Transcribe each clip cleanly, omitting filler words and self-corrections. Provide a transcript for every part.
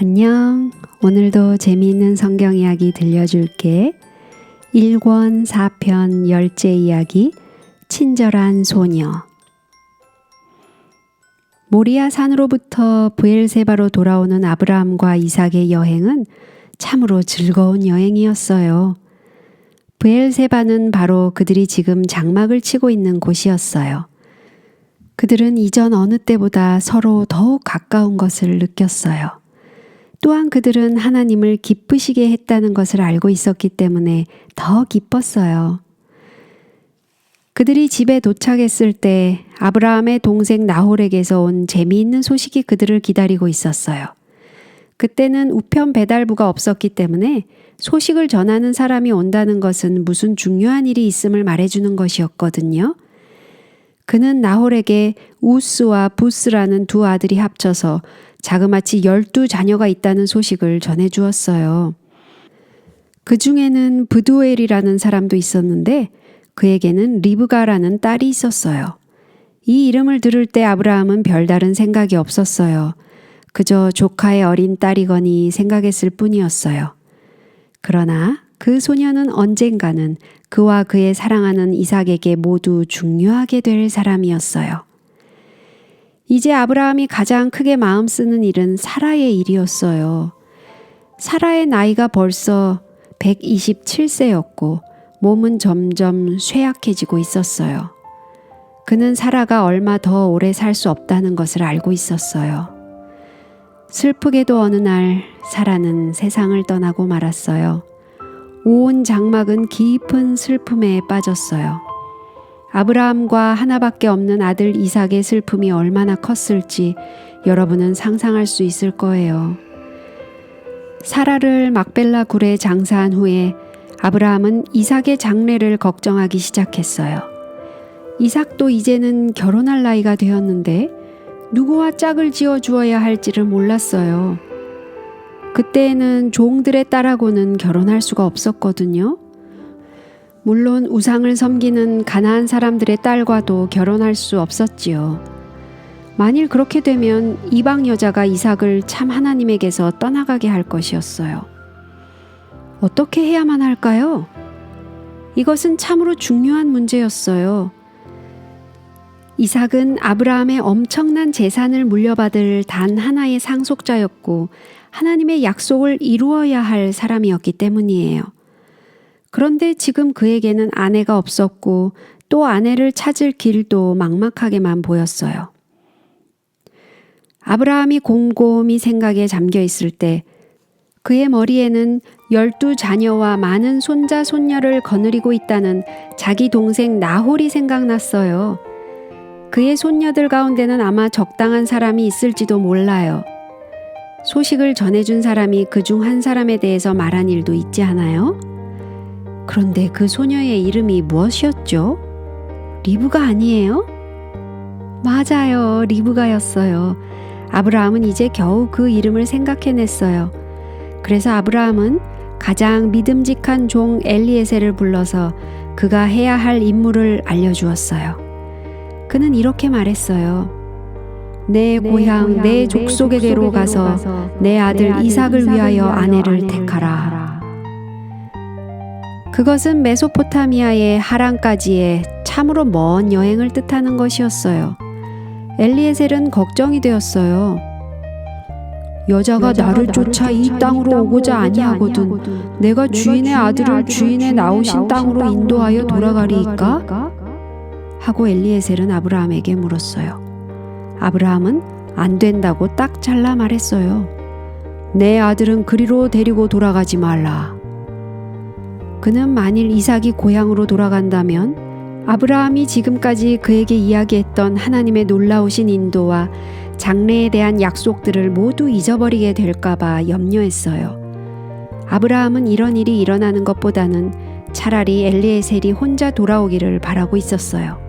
안녕. 오늘도 재미있는 성경 이야기 들려줄게. 1권 4편 10째 이야기 친절한 소녀. 모리아 산으로부터 브엘세바로 돌아오는 아브라함과 이삭의 여행은 참으로 즐거운 여행이었어요. 브엘세바는 바로 그들이 지금 장막을 치고 있는 곳이었어요. 그들은 이전 어느 때보다 서로 더욱 가까운 것을 느꼈어요. 또한 그들은 하나님을 기쁘시게 했다는 것을 알고 있었기 때문에 더 기뻤어요. 그들이 집에 도착했을 때 아브라함의 동생 나홀에게서 온 재미있는 소식이 그들을 기다리고 있었어요. 그때는 우편 배달부가 없었기 때문에 소식을 전하는 사람이 온다는 것은 무슨 중요한 일이 있음을 말해주는 것이었거든요. 그는 나홀에게 우스와 부스라는 두 아들이 합쳐서 자그마치 12자녀가 있다는 소식을 전해주었어요. 그 중에는 브두엘이라는 사람도 있었는데 그에게는 리브가라는 딸이 있었어요. 이 이름을 들을 때 아브라함은 별다른 생각이 없었어요. 그저 조카의 어린 딸이거니 생각했을 뿐이었어요. 그러나 그 소녀는 언젠가는 그와 그의 사랑하는 이삭에게 모두 중요하게 될 사람이었어요. 이제 아브라함이 가장 크게 마음 쓰는 일은 사라의 일이었어요. 사라의 나이가 벌써 127세였고 몸은 점점 쇠약해지고 있었어요. 그는 사라가 얼마 더 오래 살 수 없다는 것을 알고 있었어요. 슬프게도 어느 날 사라는 세상을 떠나고 말았어요. 온 장막은 깊은 슬픔에 빠졌어요. 아브라함과 하나밖에 없는 아들 이삭의 슬픔이 얼마나 컸을지 여러분은 상상할 수 있을 거예요. 사라를 막벨라 굴에 장사한 후에 아브라함은 이삭의 장래를 걱정하기 시작했어요. 이삭도 이제는 결혼할 나이가 되었는데 누구와 짝을 지어 주어야 할지를 몰랐어요. 그때에는 종들의 딸하고는 결혼할 수가 없었거든요. 물론 우상을 섬기는 가나안 사람들의 딸과도 결혼할 수 없었지요. 만일 그렇게 되면 이방 여자가 이삭을 참 하나님에게서 떠나가게 할 것이었어요. 어떻게 해야만 할까요? 이것은 참으로 중요한 문제였어요. 이삭은 아브라함의 엄청난 재산을 물려받을 단 하나의 상속자였고 하나님의 약속을 이루어야 할 사람이었기 때문이에요. 그런데 지금 그에게는 아내가 없었고 또 아내를 찾을 길도 막막하게만 보였어요. 아브라함이 곰곰이 생각에 잠겨 있을 때 그의 머리에는 12자녀와 많은 손자 손녀를 거느리고 있다는 자기 동생 나홀이 생각났어요. 그의 손녀들 가운데는 아마 적당한 사람이 있을지도 몰라요. 소식을 전해준 사람이 그중 한 사람에 대해서 말한 일도 있지 않아요? 그런데 그 소녀의 이름이 무엇이었죠? 리브가 아니에요? 맞아요. 리브가였어요. 아브라함은 이제 겨우 그 이름을 생각해냈어요. 그래서 아브라함은 가장 믿음직한 종 엘리에셀을 불러서 그가 해야 할 임무를 알려주었어요. 그는 이렇게 말했어요. 내 고향, 내 족속에게로 가서 내 아들 이삭을 위하여 아내를 택하라. 그것은 메소포타미아의 하란까지의 참으로 먼 여행을 뜻하는 것이었어요. 엘리에셀은 걱정이 되었어요. 여자가 나를 쫓아 이 땅으로 오고자 아니하거든 내가 주인의 아들을 주인의 나오신 땅으로 인도하여 돌아가리이까? 하고 엘리에셀은 아브라함에게 물었어요. 아브라함은 안 된다고 딱 잘라 말했어요. 내 아들은 그리로 데리고 돌아가지 말라. 그는 만일 이삭이 고향으로 돌아간다면 아브라함이 지금까지 그에게 이야기했던 하나님의 놀라우신 인도와 장래에 대한 약속들을 모두 잊어버리게 될까봐 염려했어요. 아브라함은 이런 일이 일어나는 것보다는 차라리 엘리에셀이 혼자 돌아오기를 바라고 있었어요.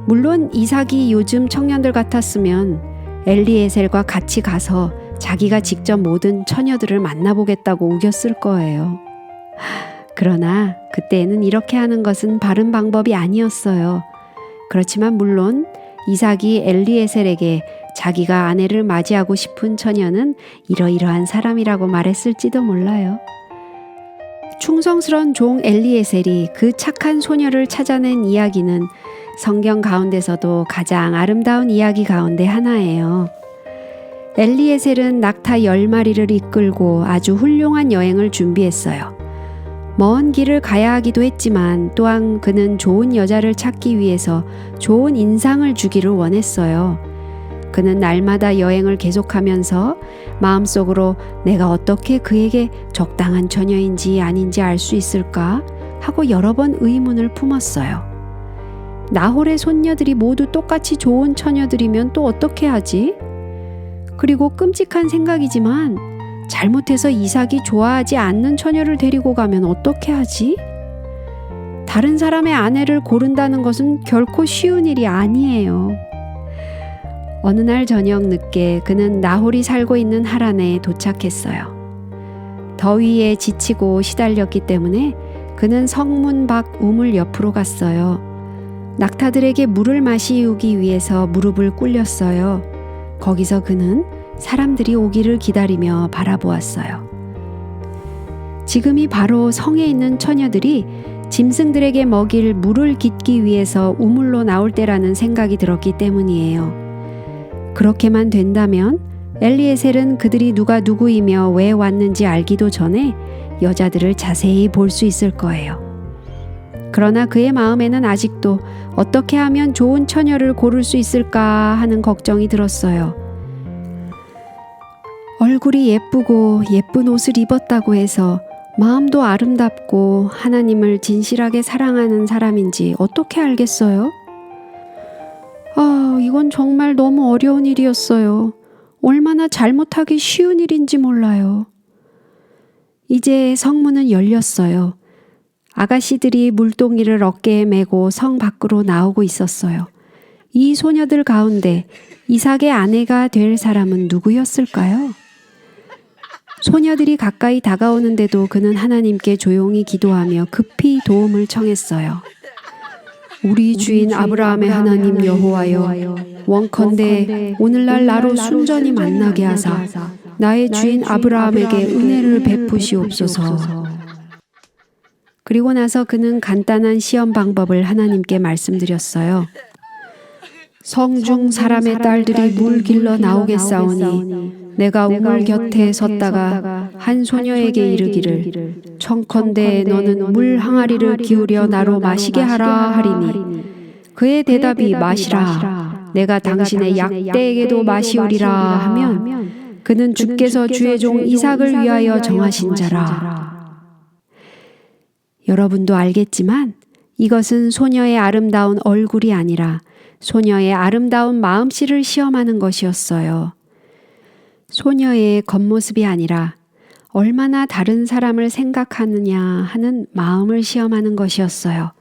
물론 이삭이 요즘 청년들 같았으면 엘리에셀과 같이 가서 자기가 직접 모든 처녀들을 만나보겠다고 우겼을 거예요. 그러나 그때에는 이렇게 하는 것은 바른 방법이 아니었어요. 그렇지만 물론 이삭이 엘리에셀에게 자기가 아내를 맞이하고 싶은 처녀는 이러이러한 사람이라고 말했을지도 몰라요. 충성스러운 종 엘리에셀이 그 착한 소녀를 찾아낸 이야기는 성경 가운데서도 가장 아름다운 이야기 가운데 하나예요. 엘리에셀은 낙타 10마리를 이끌고 아주 훌륭한 여행을 준비했어요. 먼 길을 가야 하기도 했지만 또한 그는 좋은 여자를 찾기 위해서 좋은 인상을 주기를 원했어요. 그는 날마다 여행을 계속하면서 마음속으로 내가 어떻게 그에게 적당한 처녀인지 아닌지 알 수 있을까 하고 여러 번 의문을 품었어요. 나홀의 손녀들이 모두 똑같이 좋은 처녀들이면 또 어떻게 하지? 그리고 끔찍한 생각이지만 잘못해서 이삭이 좋아하지 않는 처녀를 데리고 가면 어떻게 하지? 다른 사람의 아내를 고른다는 것은 결코 쉬운 일이 아니에요. 어느 날 저녁 늦게 그는 나홀이 살고 있는 하란에 도착했어요. 더위에 지치고 시달렸기 때문에 그는 성문 밖 우물 옆으로 갔어요. 낙타들에게 물을 마시우기 위해서 무릎을 꿇렸어요. 거기서 그는 사람들이 오기를 기다리며 바라보았어요. 지금이 바로 성에 있는 처녀들이 짐승들에게 먹일 물을 깃기 위해서 우물로 나올 때라는 생각이 들었기 때문이에요. 그렇게만 된다면 엘리에셀은 그들이 누가 누구이며 왜 왔는지 알기도 전에 여자들을 자세히 볼 수 있을 거예요. 그러나 그의 마음에는 아직도 어떻게 하면 좋은 처녀를 고를 수 있을까 하는 걱정이 들었어요. 얼굴이 예쁘고 예쁜 옷을 입었다고 해서 마음도 아름답고 하나님을 진실하게 사랑하는 사람인지 어떻게 알겠어요? 이건 정말 너무 어려운 일이었어요. 얼마나 잘못하기 쉬운 일인지 몰라요. 이제 성문은 열렸어요. 아가씨들이 물동이를 어깨에 메고 성 밖으로 나오고 있었어요. 이 소녀들 가운데 이삭의 아내가 될 사람은 누구였을까요? 소녀들이 가까이 다가오는데도 그는 하나님께 조용히 기도하며 급히 도움을 청했어요. 우리 주인 아브라함의 하나님 여호와여, 원컨대 오늘날 나로 순전히 만나게 하사 나의 주인 아브라함에게 은혜를 베푸시옵소서. 그리고 나서 그는 간단한 시험 방법을 하나님께 말씀드렸어요. 성중 사람의 딸들이 물 길러 나오겠사오니 내가 우물 곁에 섰다가 한 소녀에게 이르기를 청컨대 너는 물 항아리를 기울여 나로 마시게 하라 하리니 그의 대답이 마시라 내가 당신의 약대에게도 마시우리라 하면 그는 주께서 주의 종 이삭을 위하여 정하신 자라. 여러분도 알겠지만 이것은 소녀의 아름다운 얼굴이 아니라 소녀의 아름다운 마음씨를 시험하는 것이었어요. 소녀의 겉모습이 아니라 얼마나 다른 사람을 생각하느냐 하는 마음을 시험하는 것이었어요.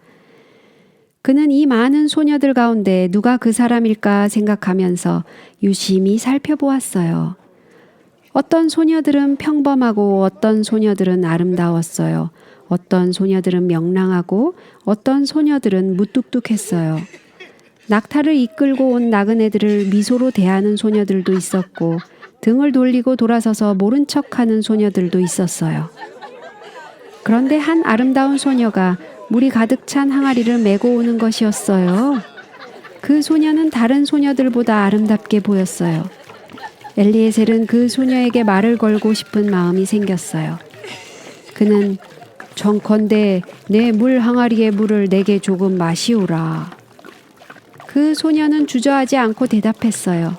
그는 이 많은 소녀들 가운데 누가 그 사람일까 생각하면서 유심히 살펴보았어요. 어떤 소녀들은 평범하고 어떤 소녀들은 아름다웠어요. 어떤 소녀들은 명랑하고 어떤 소녀들은 무뚝뚝했어요. 낙타를 이끌고 온 나그네들을 미소로 대하는 소녀들도 있었고 등을 돌리고 돌아서서 모른 척하는 소녀들도 있었어요. 그런데 한 아름다운 소녀가 물이 가득 찬 항아리를 메고 오는 것이었어요. 그 소녀는 다른 소녀들보다 아름답게 보였어요. 엘리에셀은 그 소녀에게 말을 걸고 싶은 마음이 생겼어요. 그는 청컨대 내 물 항아리의 물을 내게 조금 마시오라. 그 소녀는 주저하지 않고 대답했어요.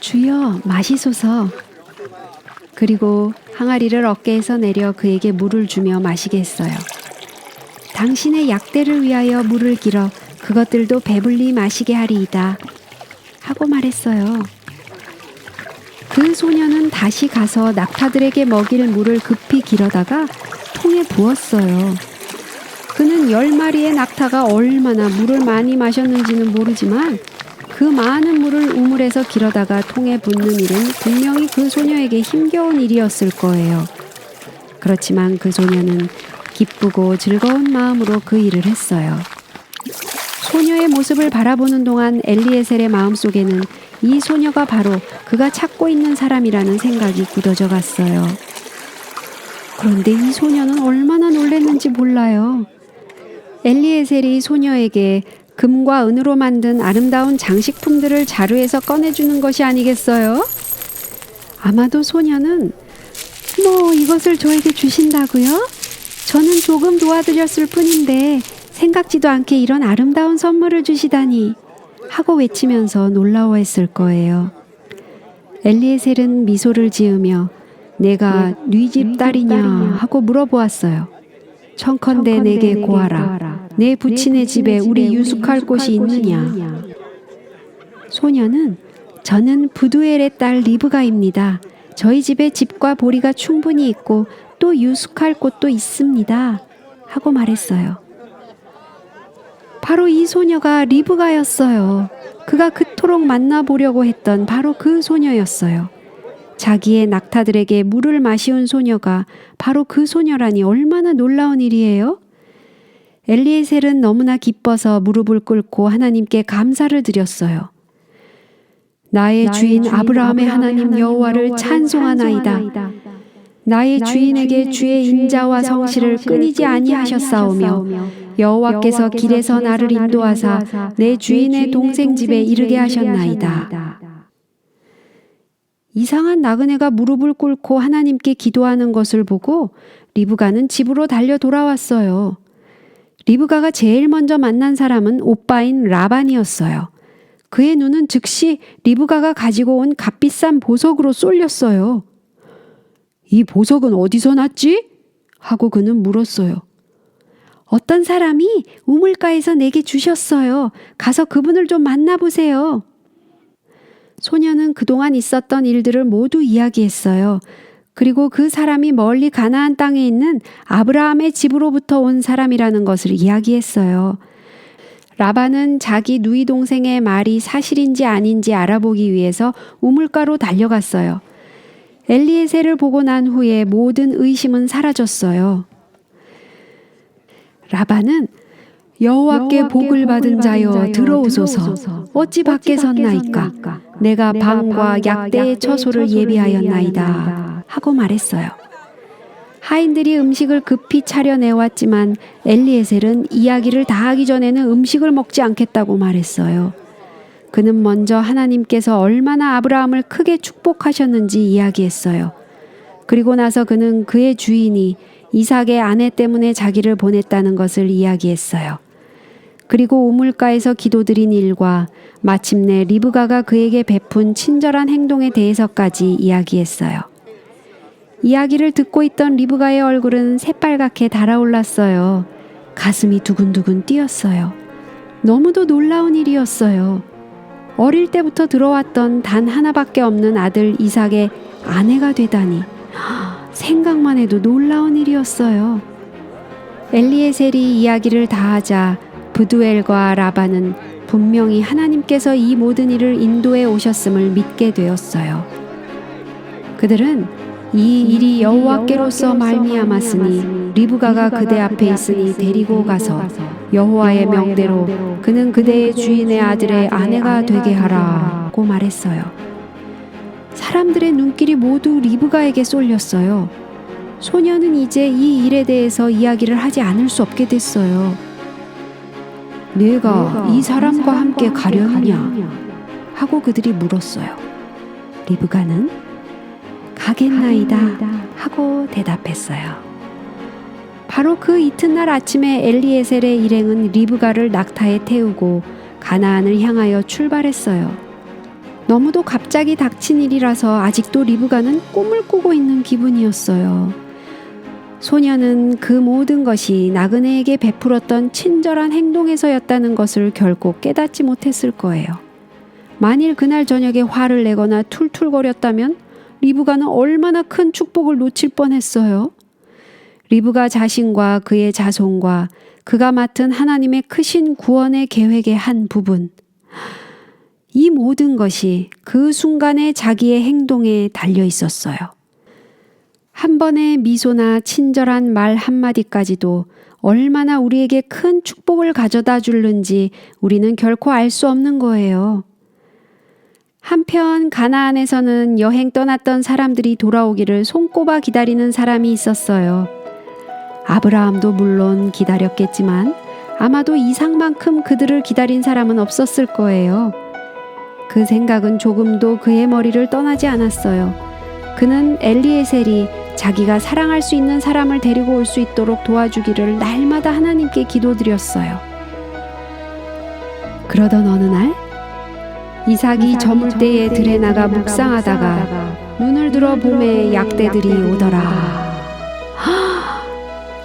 주여 마시소서. 그리고 항아리를 어깨에서 내려 그에게 물을 주며 마시게 했어요. 당신의 약대를 위하여 물을 길어 그것들도 배불리 마시게 하리이다 하고 말했어요. 그 소녀는 다시 가서 낙타들에게 먹일 물을 급히 길어다가 통에 부었어요. 그는 10마리의 낙타가 얼마나 물을 많이 마셨는지는 모르지만 그 많은 물을 우물에서 길어다가 통에 붓는 일은 분명히 그 소녀에게 힘겨운 일이었을 거예요. 그렇지만 그 소녀는 기쁘고 즐거운 마음으로 그 일을 했어요. 소녀의 모습을 바라보는 동안 엘리에셀의 마음속에는 이 소녀가 바로 그가 찾고 있는 사람이라는 생각이 굳어져 갔어요. 그런데 이 소녀는 얼마나 놀랐는지 몰라요. 엘리에셀이 소녀에게 금과 은으로 만든 아름다운 장식품들을 자루에서 꺼내주는 것이 아니겠어요? 아마도 소녀는 이것을 저에게 주신다고요? 저는 조금 도와드렸을 뿐인데 생각지도 않게 이런 아름다운 선물을 주시다니 하고 외치면서 놀라워했을 거예요. 엘리에셀은 미소를 지으며 내가 네 집 딸이냐 하고 물어보았어요. 청컨대 내게 고하라. 내 부친의 집에 우리 유숙할 곳이 있느냐. 소녀는 저는 부두엘의 딸 리브가입니다. 저희 집에 집과 보리가 충분히 있고 또 유숙할 곳도 있습니다. 하고 말했어요. 바로 이 소녀가 리브가였어요. 그가 그토록 만나보려고 했던 바로 그 소녀였어요. 자기의 낙타들에게 물을 마시운 소녀가 바로 그 소녀라니 얼마나 놀라운 일이에요? 엘리에셀은 너무나 기뻐서 무릎을 꿇고 하나님께 감사를 드렸어요. 나의 주인 아브라함의 하나님 여호와를 찬송하나이다. 나의 주인에게 주의 인자와 성실을 끊이지 아니하셨사오며 여호와께서 길에서 나를 인도하사 내 주인의 동생 집에 이르게 하셨나이다. 이상한 나그네가 무릎을 꿇고 하나님께 기도하는 것을 보고 리브가는 집으로 달려 돌아왔어요. 리브가가 제일 먼저 만난 사람은 오빠인 라반이었어요. 그의 눈은 즉시 리브가가 가지고 온 값비싼 보석으로 쏠렸어요. 이 보석은 어디서 났지? 하고 그는 물었어요. 어떤 사람이 우물가에서 내게 주셨어요. 가서 그분을 좀 만나보세요. 소녀는 그동안 있었던 일들을 모두 이야기했어요. 그리고 그 사람이 멀리 가나안 땅에 있는 아브라함의 집으로부터 온 사람이라는 것을 이야기했어요. 라반은 자기 누이 동생의 말이 사실인지 아닌지 알아보기 위해서 우물가로 달려갔어요. 엘리에셀을 보고 난 후에 모든 의심은 사라졌어요. 라반은 여호와께 복을 받은 자여 들어오소서. 어찌 밖에 섰나이까? 내가 방과 약대의 처소를 예비하였나이다. 하고 말했어요. 하인들이 음식을 급히 차려내왔지만 엘리에셀은 이야기를 다 하기 전에는 음식을 먹지 않겠다고 말했어요. 그는 먼저 하나님께서 얼마나 아브라함을 크게 축복하셨는지 이야기했어요. 그리고 나서 그는 그의 주인이 이삭의 아내 때문에 자기를 보냈다는 것을 이야기했어요. 그리고 우물가에서 기도드린 일과 마침내 리브가가 그에게 베푼 친절한 행동에 대해서까지 이야기했어요. 이야기를 듣고 있던 리브가의 얼굴은 새빨갛게 달아올랐어요. 가슴이 두근두근 뛰었어요. 너무도 놀라운 일이었어요. 어릴 때부터 들어왔던 단 하나밖에 없는 아들 이삭의 아내가 되다니 생각만 해도 놀라운 일이었어요. 엘리에셀이 이야기를 다하자 부두엘과 라반은 분명히 하나님께서 이 모든 일을 인도해 오셨음을 믿게 되었어요. 그들은 이 일이 여호와께로서 말미암았으니 리브가가 그대 앞에 있으니 데리고 가서 여호와의 명대로 그는 그대의 주인의 아들의 아내가 되게 하라고 말했어요. 사람들의 눈길이 모두 리브가에게 쏠렸어요. 소녀는 이제 이 일에 대해서 이야기를 하지 않을 수 없게 됐어요. 내가 이 사람과 함께 가려느냐? 하고 그들이 물었어요. 리브가는 가겠나이다 하고 대답했어요. 바로 그 이튿날 아침에 엘리에셀의 일행은 리브가를 낙타에 태우고 가나안을 향하여 출발했어요. 너무도 갑자기 닥친 일이라서 아직도 리브가는 꿈을 꾸고 있는 기분이었어요. 소녀는 그 모든 것이 나그네에게 베풀었던 친절한 행동에서였다는 것을 결코 깨닫지 못했을 거예요. 만일 그날 저녁에 화를 내거나 툴툴거렸다면 리브가는 얼마나 큰 축복을 놓칠 뻔했어요. 리브가 자신과 그의 자손과 그가 맡은 하나님의 크신 구원의 계획의 한 부분, 이 모든 것이 그 순간의 자기의 행동에 달려 있었어요. 한 번의 미소나 친절한 말 한마디까지도 얼마나 우리에게 큰 축복을 가져다 줄는지 우리는 결코 알 수 없는 거예요. 한편 가나안에서는 여행 떠났던 사람들이 돌아오기를 손꼽아 기다리는 사람이 있었어요. 아브라함도 물론 기다렸겠지만 아마도 이삭만큼 그들을 기다린 사람은 없었을 거예요. 그 생각은 조금도 그의 머리를 떠나지 않았어요. 그는 엘리에셀이 자기가 사랑할 수 있는 사람을 데리고 올 수 있도록 도와주기를 날마다 하나님께 기도드렸어요. 그러던 어느 날 이삭이 저물 때에 들에 나가 묵상하다가 눈을 들어 봄에 약대들이 오더라.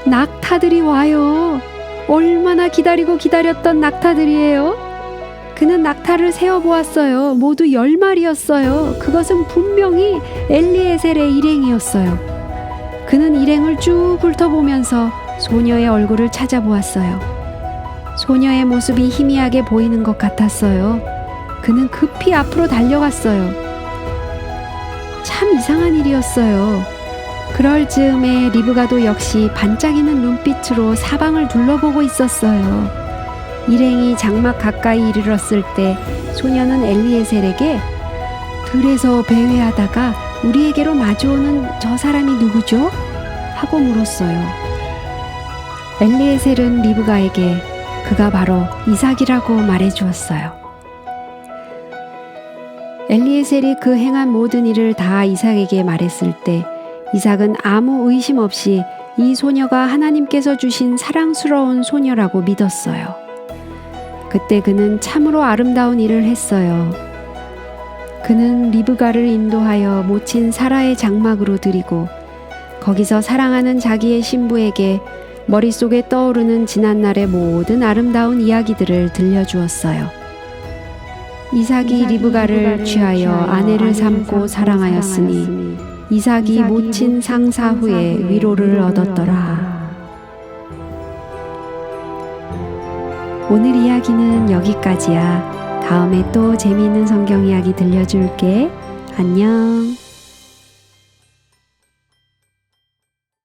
낙타들이 와요. 얼마나 기다리고 기다렸던 낙타들이에요. 그는 낙타를 세어보았어요. 모두 10마리였어요. 그것은 분명히 엘리에셀의 일행이었어요. 그는 일행을 쭉 훑어보면서 소녀의 얼굴을 찾아보았어요. 소녀의 모습이 희미하게 보이는 것 같았어요. 그는 급히 앞으로 달려갔어요. 참 이상한 일이었어요. 그럴 즈음에 리브가도 역시 반짝이는 눈빛으로 사방을 둘러보고 있었어요. 일행이 장막 가까이 이르렀을 때 소녀는 엘리에셀에게 들에서 배회하다가 우리에게로 마주오는 저 사람이 누구죠? 하고 물었어요. 엘리에셀은 리브가에게 그가 바로 이삭이라고 말해주었어요. 엘리에셀이 그 행한 모든 일을 다 이삭에게 말했을 때 이삭은 아무 의심 없이 이 소녀가 하나님께서 주신 사랑스러운 소녀라고 믿었어요. 그때 그는 참으로 아름다운 일을 했어요. 그는 리브가를 인도하여 모친 사라의 장막으로 들이고 거기서 사랑하는 자기의 신부에게 머릿속에 떠오르는 지난날의 모든 아름다운 이야기들을 들려주었어요. 이삭이 리브가를 취하여 아내를 삼고 사랑하였으니 이삭이 모친 상사 후에 위로를 얻었더라. 오늘 이야기는 여기까지야. 다음에 또 재미있는 성경 이야기 들려줄게. 안녕.